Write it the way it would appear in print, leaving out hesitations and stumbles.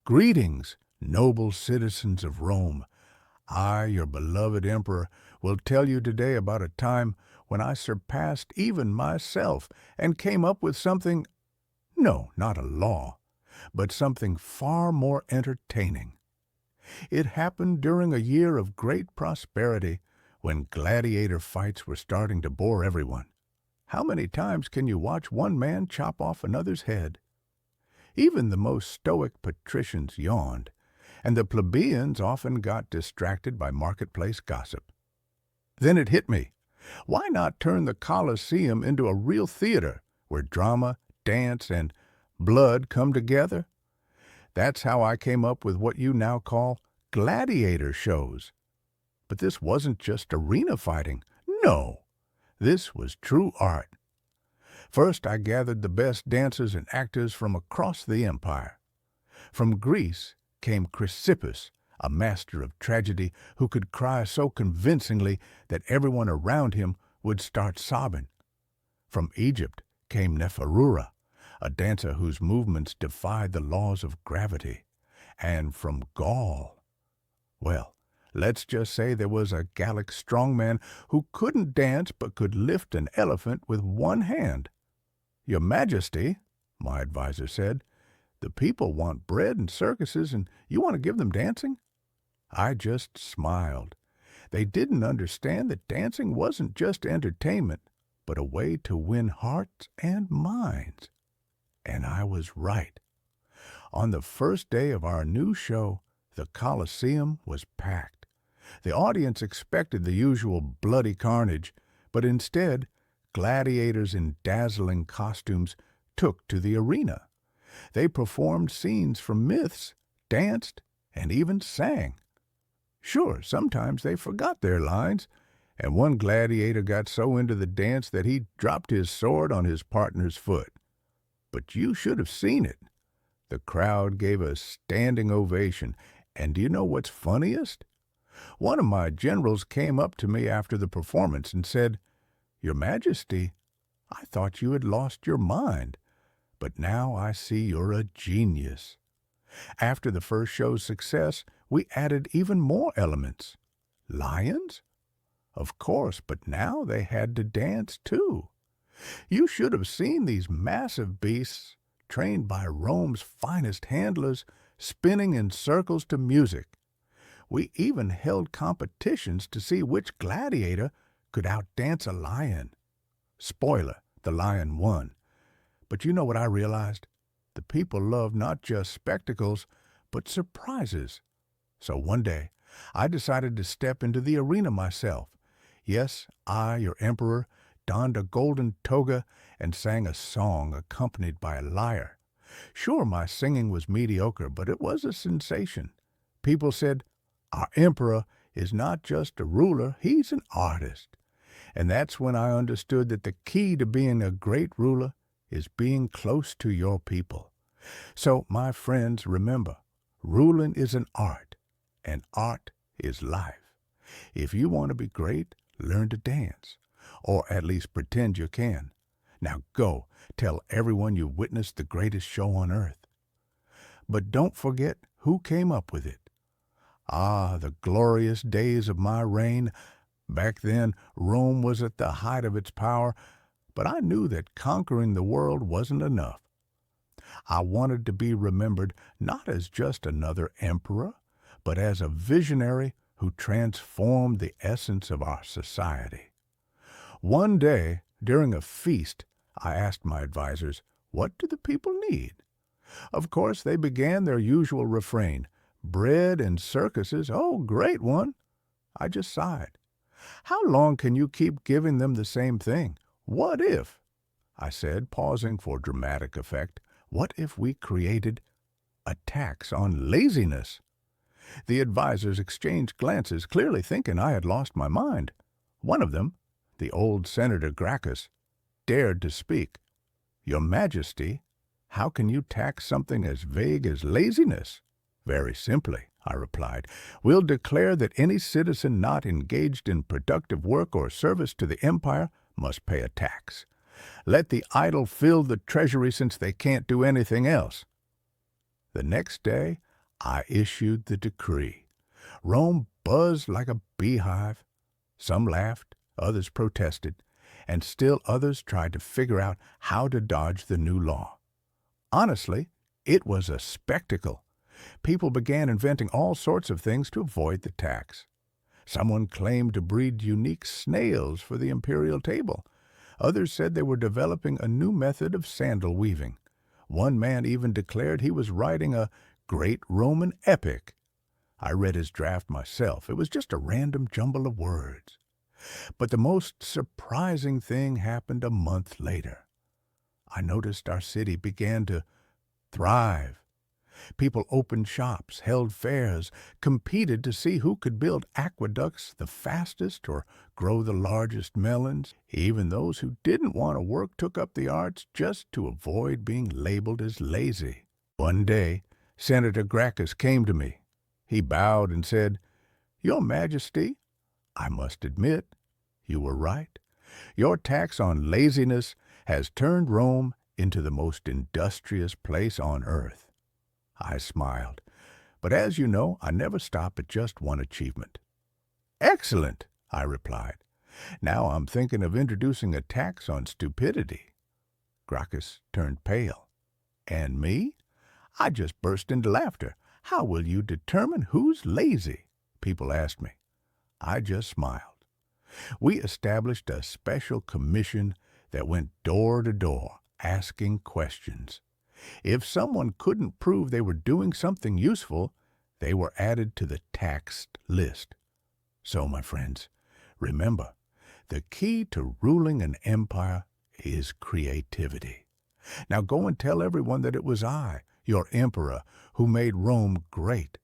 Greetings, noble citizens of Rome. I, your beloved emperor, will tell you today about a time when I surpassed even myself and came up with something, no, not a law, but something far more entertaining. It happened during a year of great prosperity when gladiator fights were starting to bore everyone. How many times can you watch one man chop off another's head? Even the most stoic patricians yawned, and the plebeians often got distracted by marketplace gossip. Then it hit me. Why not turn the Colosseum into a real theater where drama, dance, and blood come together? That's how I came up with what you now call gladiator shows. But this wasn't just arena fighting. No, this was true art. First, I gathered the best dancers and actors from across the empire. From Greece came Chrysippus, a master of tragedy who could cry so convincingly that everyone around him would start sobbing. From Egypt came Neferura, a dancer whose movements defied the laws of gravity. And from Gaul, well, let's just say there was a Gallic strongman who couldn't dance but could lift an elephant with one hand. "Your Majesty," my advisor said, "the people want bread and circuses, and you want to give them dancing?" I just smiled. They didn't understand that dancing wasn't just entertainment, but a way to win hearts and minds. And I was right. On the first day of our new show, the Colosseum was packed. The audience expected the usual bloody carnage, but instead, gladiators in dazzling costumes took to the arena. They performed scenes from myths, danced, and even sang. Sure, sometimes they forgot their lines, and one gladiator got so into the dance that he dropped his sword on his partner's foot. But you should have seen it. The crowd gave a standing ovation, and do you know what's funniest? One of my generals came up to me after the performance and said, "Your Majesty, I thought you had lost your mind, but now I see you're a genius." After the first show's success, we added even more elements. Lions? Of course, but now they had to dance too. You should have seen these massive beasts, trained by Rome's finest handlers, spinning in circles to music. We even held competitions to see which gladiator could outdance a lion. Spoiler, the lion won. But you know what I realized? The people love not just spectacles, but surprises. So one day, I decided to step into the arena myself. Yes, I, your emperor, donned a golden toga and sang a song accompanied by a lyre. Sure, my singing was mediocre, but it was a sensation. People said, "Our emperor is not just a ruler, he's an artist." And that's when I understood that the key to being a great ruler is being close to your people. So, my friends, remember, ruling is an art, and art is life. If you want to be great, learn to dance, or at least pretend you can. Now go, tell everyone you witnessed the greatest show on earth. But don't forget who came up with it. Ah, the glorious days of my reign. Back then, Rome was at the height of its power, but I knew that conquering the world wasn't enough. I wanted to be remembered not as just another emperor, but as a visionary who transformed the essence of our society. One day, during a feast, I asked my advisors, "What do the people need?" Of course, they began their usual refrain, "Bread and circuses, oh, great one." I just sighed. How long can you keep giving them the same thing? What if, I said, pausing for dramatic effect, what if we created a tax on laziness? The advisors exchanged glances, clearly thinking I had lost my mind. One of them, the old Senator Gracchus, dared to speak. "Your Majesty, how can you tax something as vague as laziness?" "Very simply," I replied. "We'll declare that any citizen not engaged in productive work or service to the empire must pay a tax. Let the idle fill the treasury since they can't do anything else." The next day, I issued the decree. Rome buzzed like a beehive. Some laughed, others protested, and still others tried to figure out how to dodge the new law. Honestly, it was a spectacle. People began inventing all sorts of things to avoid the tax. Someone claimed to breed unique snails for the imperial table. Others said they were developing a new method of sandal weaving. One man even declared he was writing a great Roman epic. I read his draft myself. It was just a random jumble of words. But the most surprising thing happened a month later. I noticed our city began to thrive. People opened shops, held fairs, competed to see who could build aqueducts the fastest or grow the largest melons. Even those who didn't want to work took up the arts just to avoid being labeled as lazy. One day, Senator Gracchus came to me. He bowed and said, "Your Majesty, I must admit, you were right. Your tax on laziness has turned Rome into the most industrious place on earth." I smiled. But as you know, I never stop at just one achievement. "Excellent," I replied. "Now I'm thinking of introducing a tax on stupidity." Gracchus turned pale. "And me?" I just burst into laughter. "How will you determine who's lazy?" people asked me. I just smiled. We established a special commission that went door to door, asking questions. If someone couldn't prove they were doing something useful, they were added to the taxed list. So, my friends, remember, the key to ruling an empire is creativity. Now go and tell everyone that it was I, your emperor, who made Rome great.